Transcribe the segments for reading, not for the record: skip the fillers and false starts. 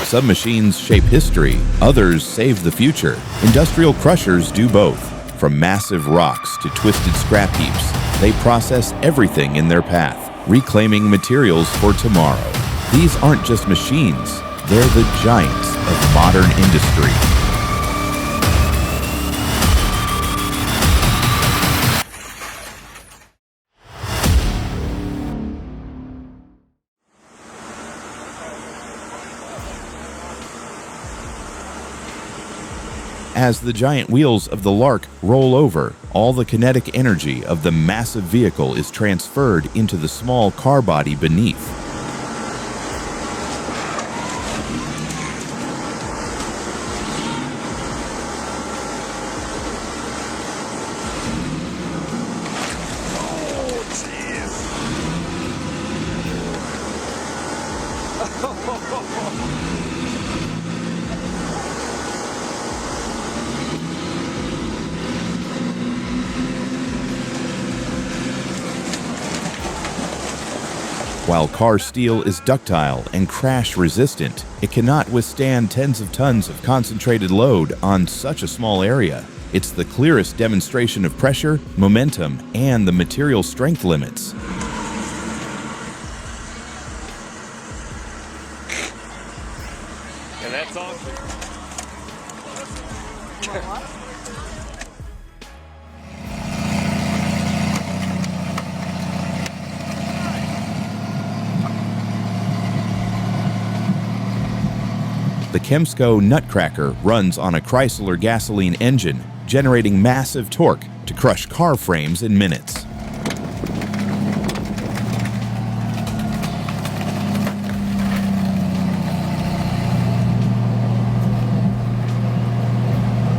Some machines shape history, others save the future. Industrial crushers do both. From massive rocks to twisted scrap heaps, they process everything in their path, reclaiming materials for tomorrow. These aren't just machines, they're the giants of modern industry. As the giant wheels of the Lark roll over, all the kinetic energy of the massive vehicle is transferred into the small car body beneath. While car steel is ductile and crash-resistant, it cannot withstand tens of tons of concentrated load on such a small area. It's the clearest demonstration of pressure, momentum, and the material strength limits. And that's all. The Kemsko Nutcracker runs on a Chrysler gasoline engine, generating massive torque to crush car frames in minutes.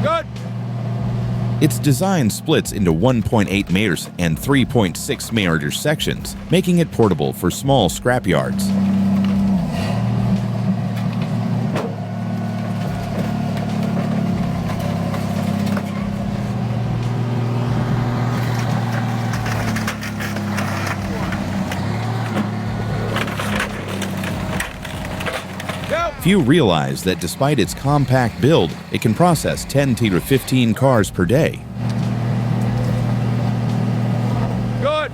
Good. Its design splits into 1.8 meters and 3.6 meter sections, making it portable for small scrapyards. Few realize that despite its compact build, it can process 10 to 15 cars per day. Good.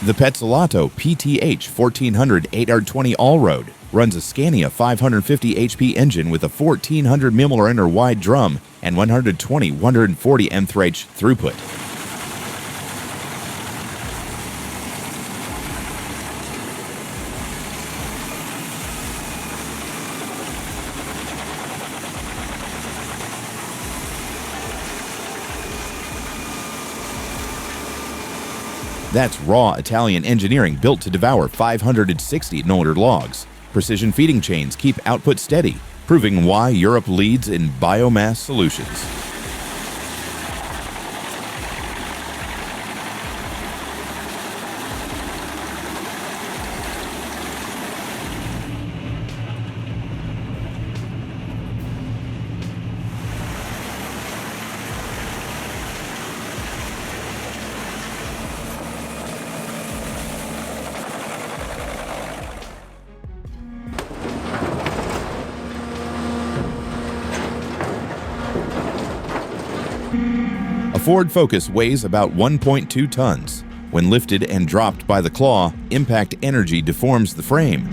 The Petzolato PTH 1400 8R20 All-Road runs a Scania 550 HP engine with a 1400 mm wide drum and 120-140 nth throughput. That's raw Italian engineering built to devour 560 Northern logs. Precision feeding chains keep output steady, proving why Europe leads in biomass solutions. A Ford Focus weighs about 1.2 tons. When lifted and dropped by the claw, impact energy deforms the frame.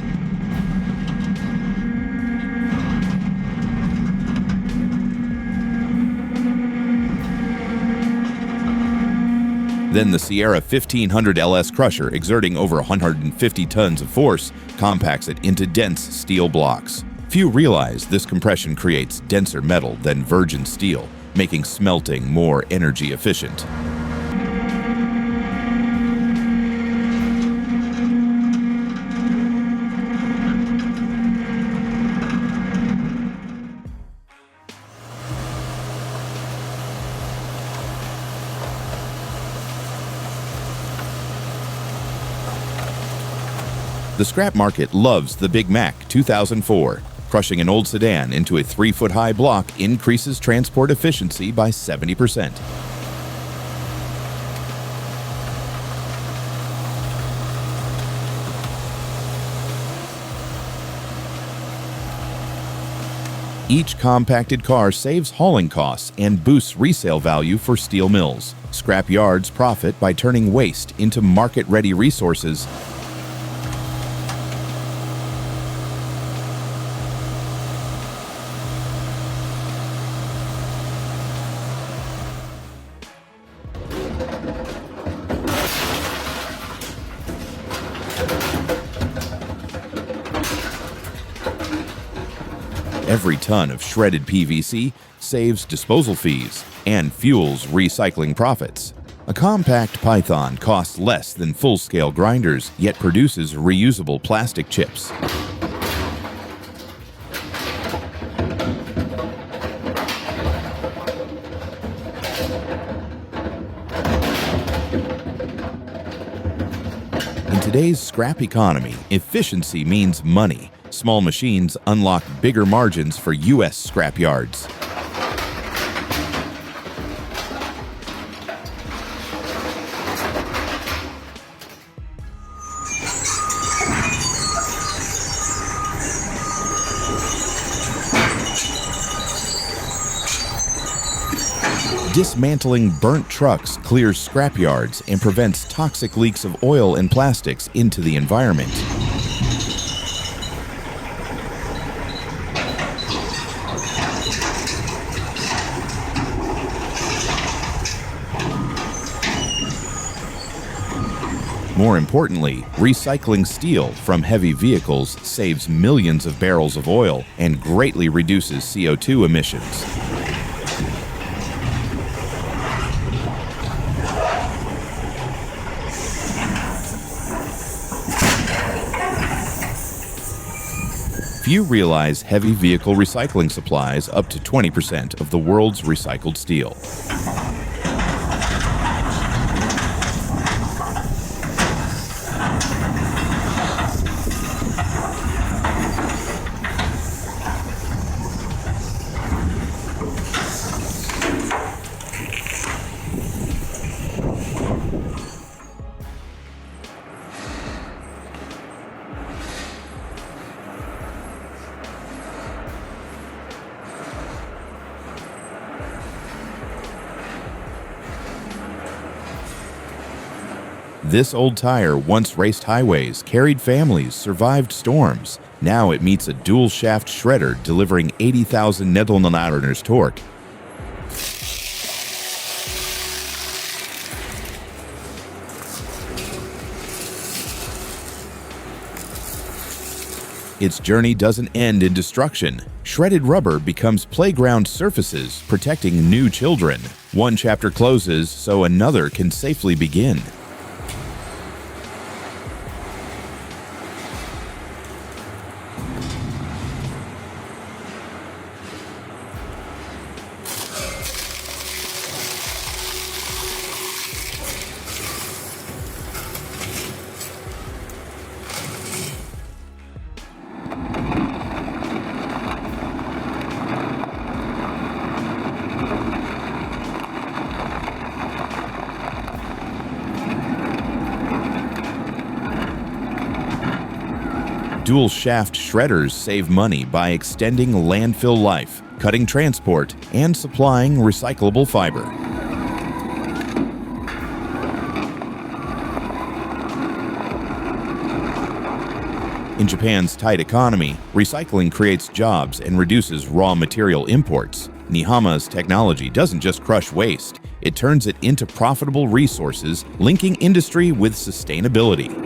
Then the Sierra 1500 LS crusher, exerting over 150 tons of force, compacts it into dense steel blocks. Few realize this compression creates denser metal than virgin steel, making smelting more energy efficient. The scrap market loves the Big Mac 2004. Crushing an old sedan into a 3-foot-high block increases transport efficiency by 70%. Each compacted car saves hauling costs and boosts resale value for steel mills. Scrap yards profit by turning waste into market-ready resources. Every ton of shredded PVC saves disposal fees and fuels recycling profits. A compact python costs less than full-scale grinders, yet produces reusable plastic chips. In today's scrap economy, efficiency means money. Small machines unlock bigger margins for U.S. scrapyards. Dismantling burnt trucks clears scrapyards and prevents toxic leaks of oil and plastics into the environment. More importantly, recycling steel from heavy vehicles saves millions of barrels of oil and greatly reduces CO2 emissions. Few realize heavy vehicle recycling supplies up to 20% of the world's recycled steel. This old tire once raced highways, carried families, survived storms. Now it meets a dual-shaft shredder delivering 80,000 Newton torque. Its journey doesn't end in destruction. Shredded rubber becomes playground surfaces, protecting new children. One chapter closes so another can safely begin. Dual-shaft shredders save money by extending landfill life, cutting transport, and supplying recyclable fiber. In Japan's tight economy, recycling creates jobs and reduces raw material imports. Nihama's technology doesn't just crush waste, it turns it into profitable resources, linking industry with sustainability.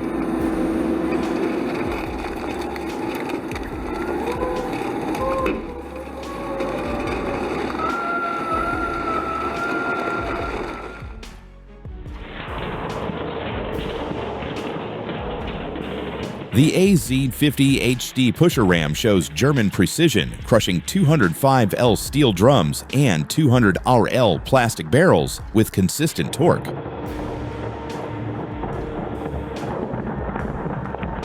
The AZ50 HD pusher ram shows German precision, crushing 205L steel drums and 200RL plastic barrels with consistent torque.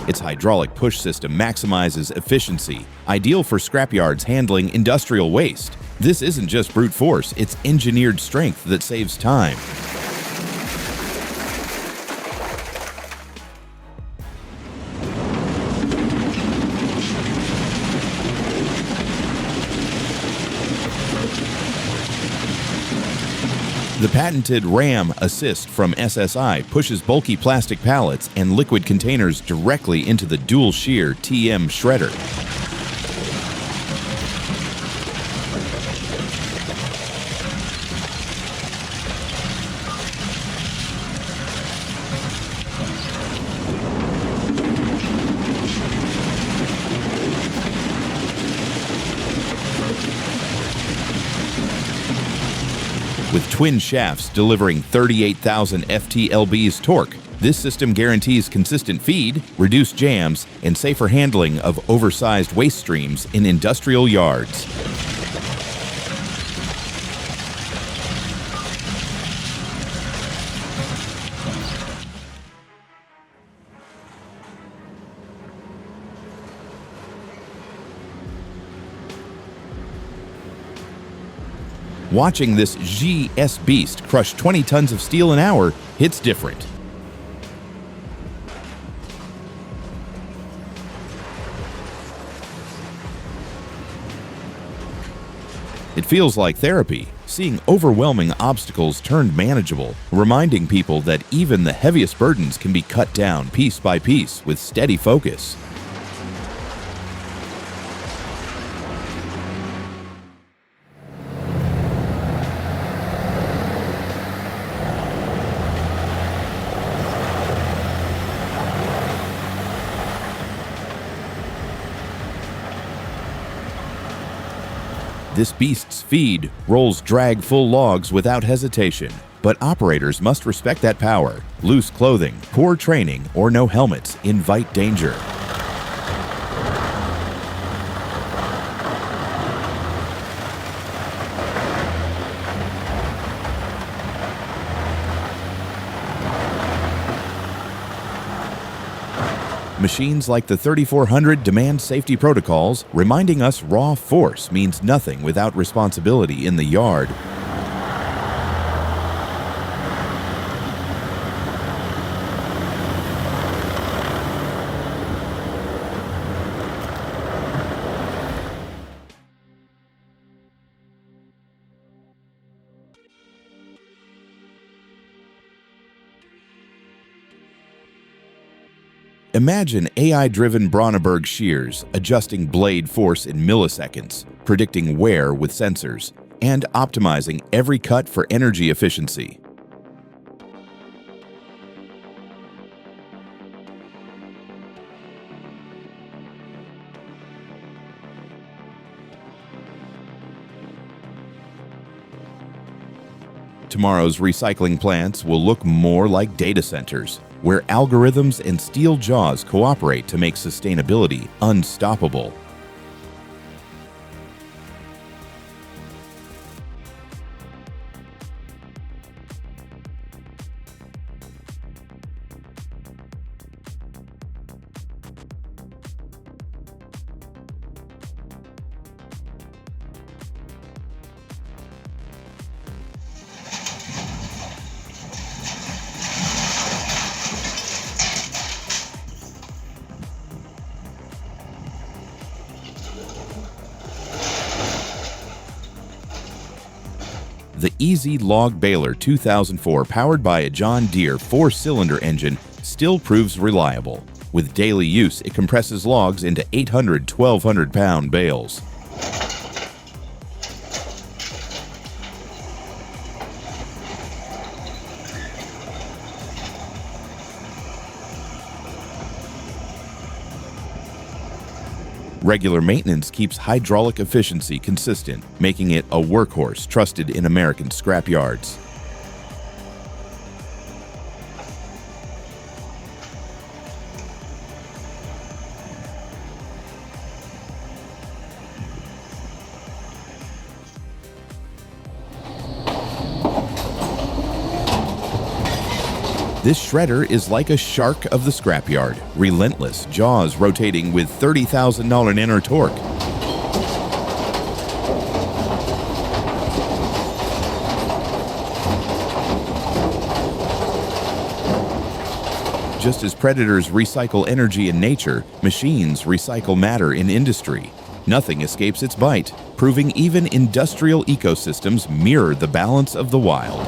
Its hydraulic push system maximizes efficiency, ideal for scrapyards handling industrial waste. This isn't just brute force, it's engineered strength that saves time. The patented RAM Assist from SSI pushes bulky plastic pallets and liquid containers directly into the dual shear TM shredder. With twin shafts delivering 38,000 ft-lbs torque, this system guarantees consistent feed, reduced jams, and safer handling of oversized waste streams in industrial yards. Watching this GS beast crush 20 tons of steel an hour hits different. It feels like therapy, seeing overwhelming obstacles turned manageable, reminding people that even the heaviest burdens can be cut down piece by piece with steady focus. This beast's feed rolls drag-full logs without hesitation, but operators must respect that power. Loose clothing, poor training, or no helmets invite danger. Machines like the 3400 demand safety protocols, reminding us raw force means nothing without responsibility in the yard. Imagine AI-driven Brandenburg shears adjusting blade force in milliseconds, predicting wear with sensors, and optimizing every cut for energy efficiency. Tomorrow's recycling plants will look more like data centers, where algorithms and steel jaws cooperate to make sustainability unstoppable. The Easy Log Baler 2004, powered by a John Deere 4-cylinder engine, still proves reliable. With daily use, it compresses logs into 800 1,200-pound bales. Regular maintenance keeps hydraulic efficiency consistent, making it a workhorse trusted in American scrapyards. This shredder is like a shark of the scrapyard, relentless, jaws rotating with $30,000 inner torque. Just as predators recycle energy in nature, machines recycle matter in industry. Nothing escapes its bite, proving even industrial ecosystems mirror the balance of the wild.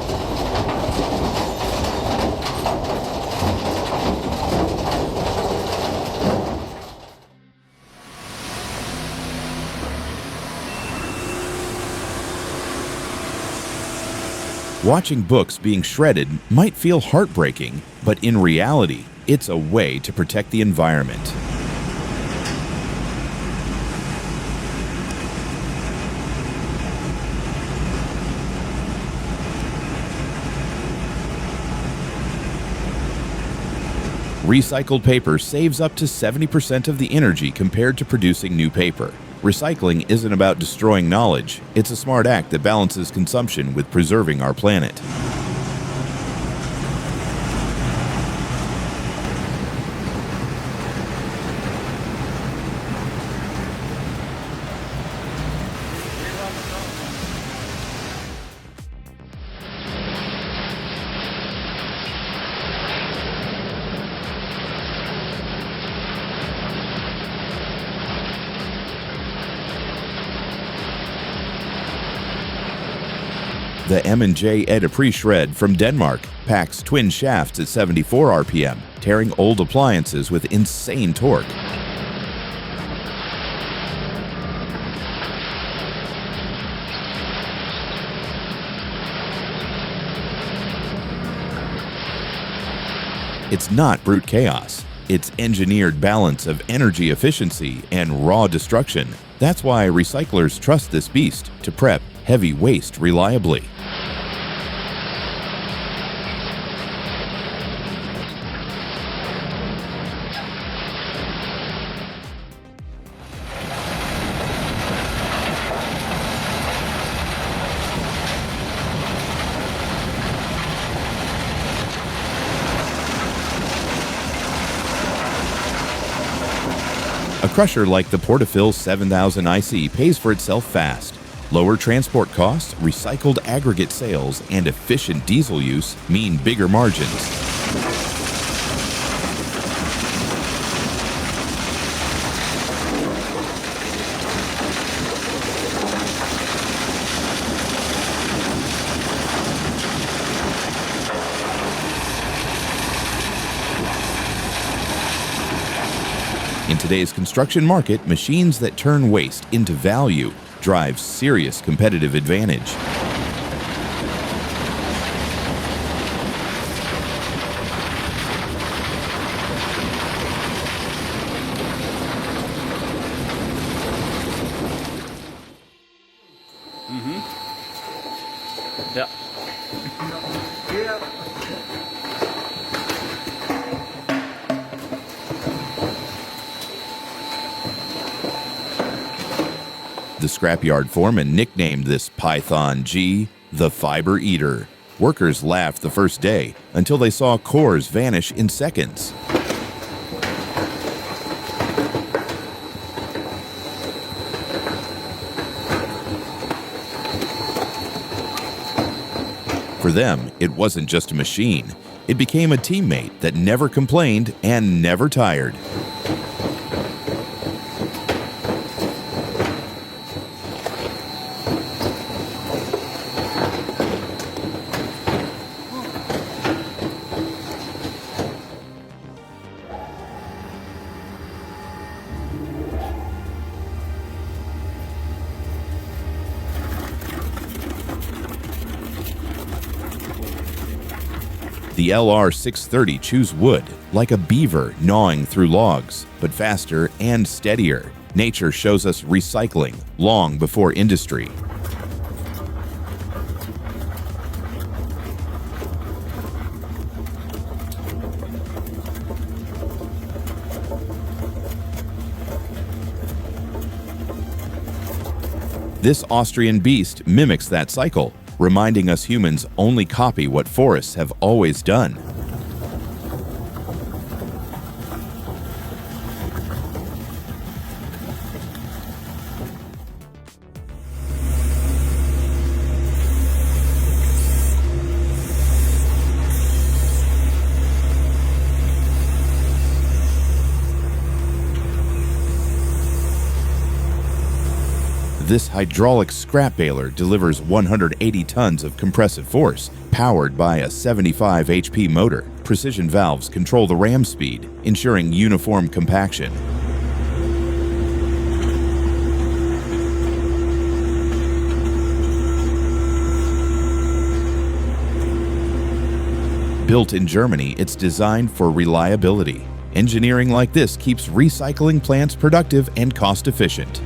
Watching books being shredded might feel heartbreaking, but in reality, it's a way to protect the environment. Recycled paper saves up to 70% of the energy compared to producing new paper. Recycling isn't about destroying knowledge, it's a smart act that balances consumption with preserving our planet. The M&J Edda pre-shred from Denmark packs twin shafts at 74 RPM, tearing old appliances with insane torque. It's not brute chaos. It's engineered balance of energy efficiency and raw destruction. That's why recyclers trust this beast to prep heavy waste reliably. A crusher like the Portafil 7000 IC pays for itself fast. Lower transport costs, recycled aggregate sales, and efficient diesel use mean bigger margins. In today's construction market, machines that turn waste into value drive serious competitive advantage. Ja. The scrapyard foreman nicknamed this Python G the Fiber Eater. Workers laughed the first day until they saw cores vanish in seconds. For them, it wasn't just a machine. It became a teammate that never complained and never tired. The LR630 chews wood like a beaver gnawing through logs, but faster and steadier. Nature shows us recycling long before industry. This Austrian beast mimics that cycle, reminding us humans only copy what forests have always done. This hydraulic scrap baler delivers 180 tons of compressive force, powered by a 75 HP motor. Precision valves control the ram speed, ensuring uniform compaction. Built in Germany, it's designed for reliability. Engineering like this keeps recycling plants productive and cost-efficient.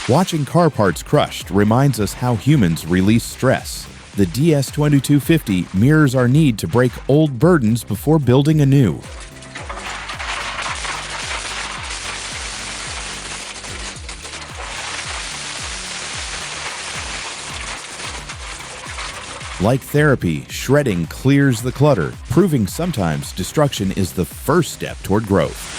Watching car parts crushed reminds us how humans release stress. The DS2250 mirrors our need to break old burdens before building anew. Like therapy, shredding clears the clutter, proving sometimes destruction is the first step toward growth.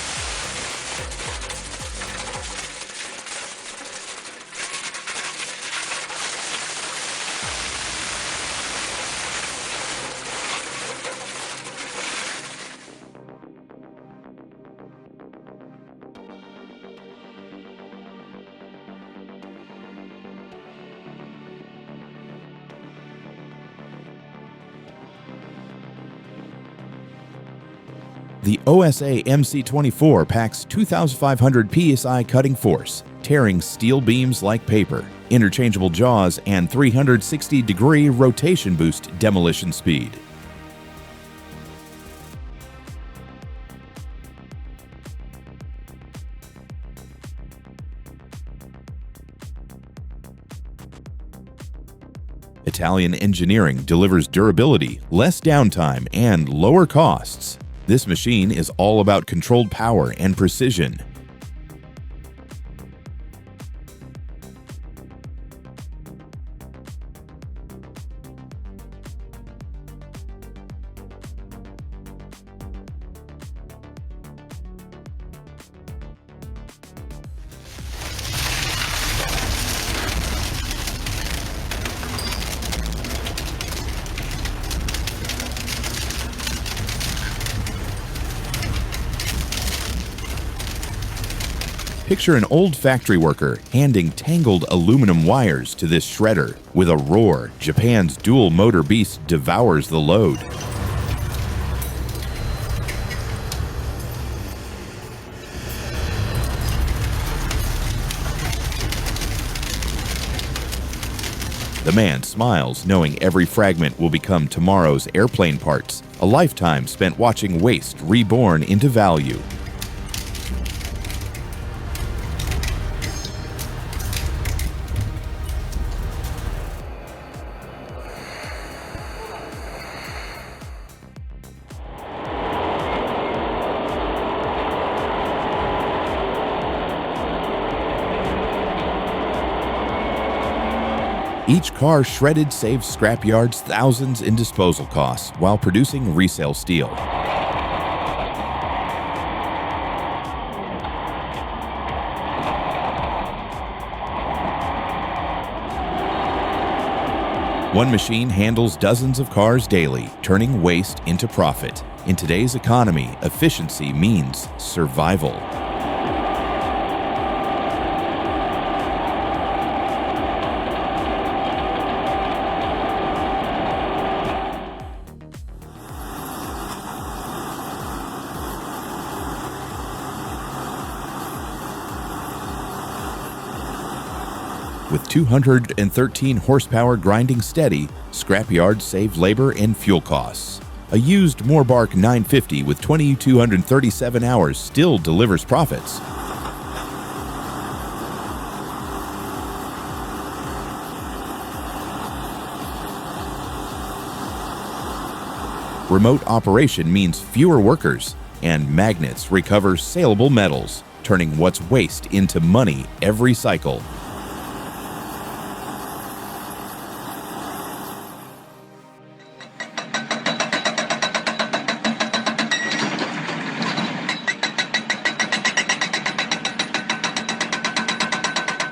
The OSA MC24 packs 2,500 psi cutting force, tearing steel beams like paper, interchangeable jaws, and 360-degree rotation boost demolition speed. Italian engineering delivers durability, less downtime, and lower costs. This machine is all about controlled power and precision. Picture an old factory worker handing tangled aluminum wires to this shredder. With a roar, Japan's dual motor beast devours the load. The man smiles, knowing every fragment will become tomorrow's airplane parts, a lifetime spent watching waste reborn into value. Each car shredded saves scrapyards thousands in disposal costs while producing resale steel. One machine handles dozens of cars daily, turning waste into profit. In today's economy, efficiency means survival. With 213 horsepower grinding steady, scrapyards save labor and fuel costs. A used Moorbark 950 with 2,237 hours still delivers profits. Remote operation means fewer workers, and magnets recover saleable metals, turning what's waste into money every cycle.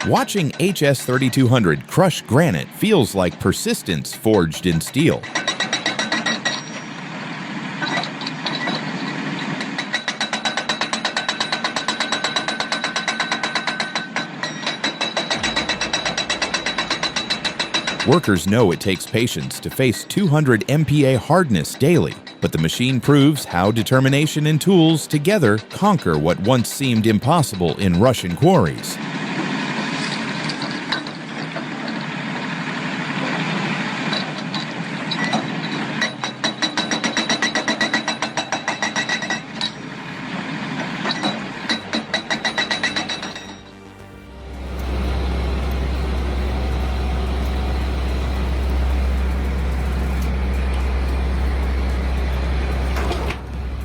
Watching HS 3200 crush granite feels like persistence forged in steel. Workers know it takes patience to face 200 MPa hardness daily, but the machine proves how determination and tools together conquer what once seemed impossible in Russian quarries.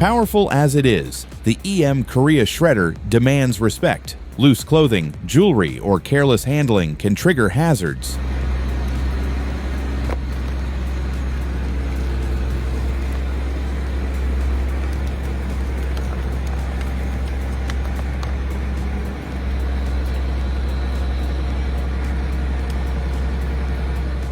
Powerful as it is, the EM Korea shredder demands respect. Loose clothing, jewelry, or careless handling can trigger hazards.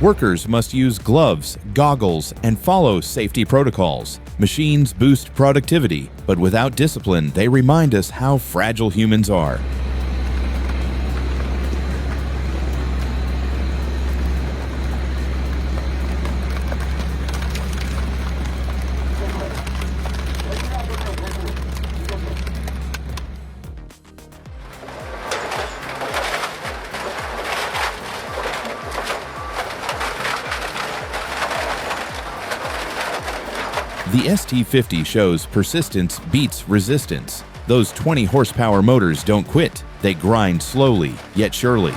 Workers must use gloves, goggles, and follow safety protocols. Machines boost productivity, but without discipline, they remind us how fragile humans are. The ST50 shows persistence beats resistance. Those 20 horsepower motors don't quit. They grind slowly, yet surely.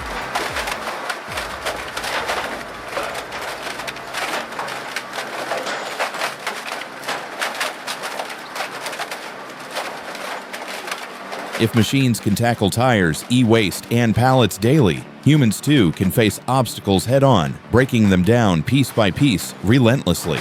If machines can tackle tires, e-waste, and pallets daily, humans too can face obstacles head-on, breaking them down piece by piece, relentlessly.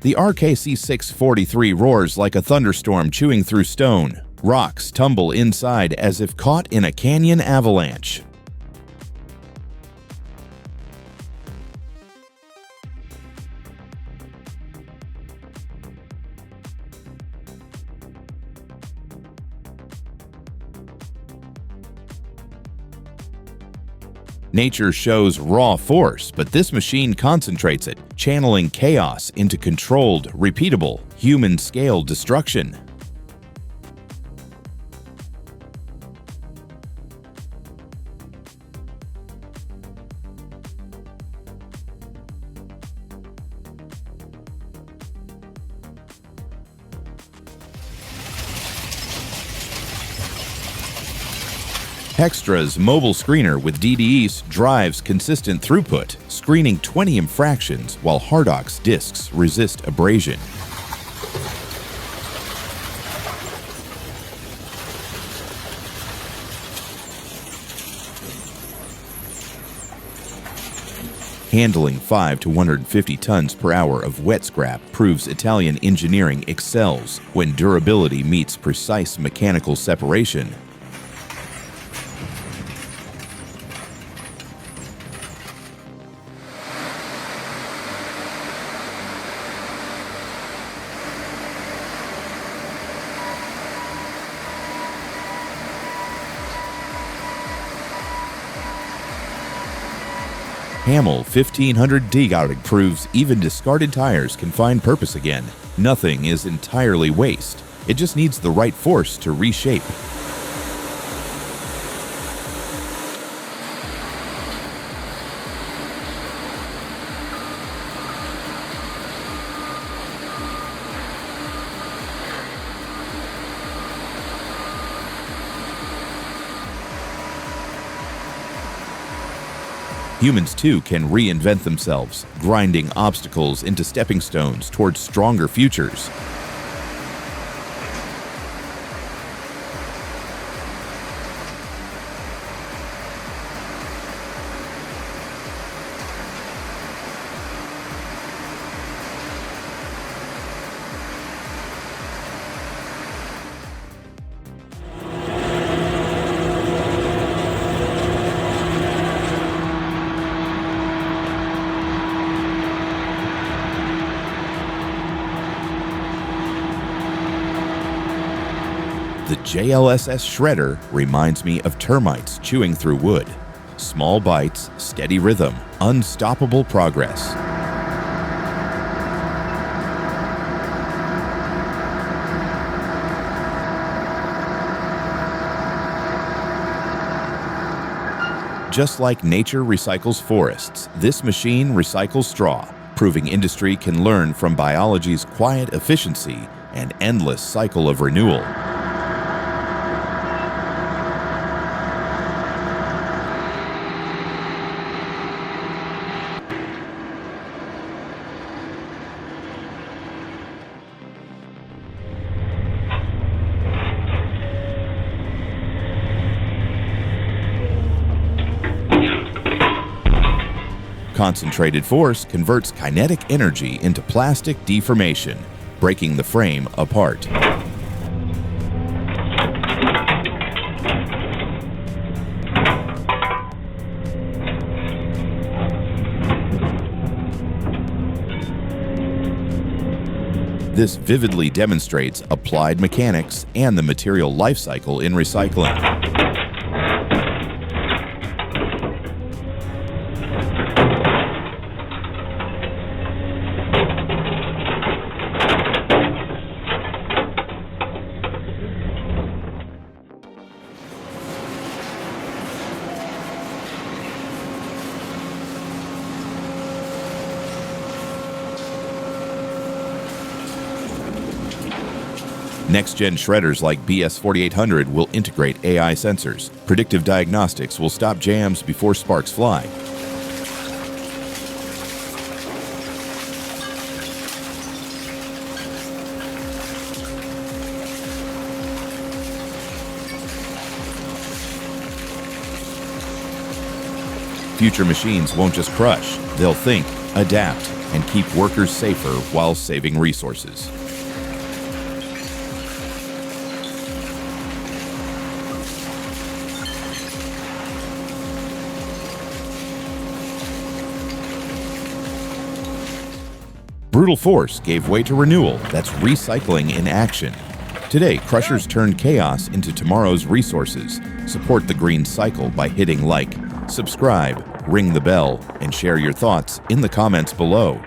The RKC-643 roars like a thunderstorm chewing through stone. Rocks tumble inside as if caught in a canyon avalanche. Nature shows raw force, but this machine concentrates it, channeling chaos into controlled, repeatable, human-scale destruction. Hextra's mobile screener with DDEs drives consistent throughput, screening 20 infractions while Hardock's discs resist abrasion. Handling 5 to 150 tons per hour of wet scrap proves Italian engineering excels when durability meets precise mechanical separation. Hamel 1500D proves even discarded tires can find purpose again. Nothing is entirely waste. It just needs the right force to reshape. Humans too can reinvent themselves, grinding obstacles into stepping stones towards stronger futures. The JLSS shredder reminds me of termites chewing through wood. Small bites, steady rhythm, unstoppable progress. Just like nature recycles forests, this machine recycles straw, proving industry can learn from biology's quiet efficiency and endless cycle of renewal. Concentrated force converts kinetic energy into plastic deformation, breaking the frame apart. This vividly demonstrates applied mechanics and the material life cycle in recycling. Next-gen shredders like BS4800 will integrate AI sensors. Predictive diagnostics will stop jams before sparks fly. Future machines won't just crush, they'll think, adapt, and keep workers safer while saving resources. Brutal force gave way to renewal. That's recycling in action. Today, crushers turn chaos into tomorrow's resources. Support the green cycle by hitting like, subscribe, ring the bell, and share your thoughts in the comments below.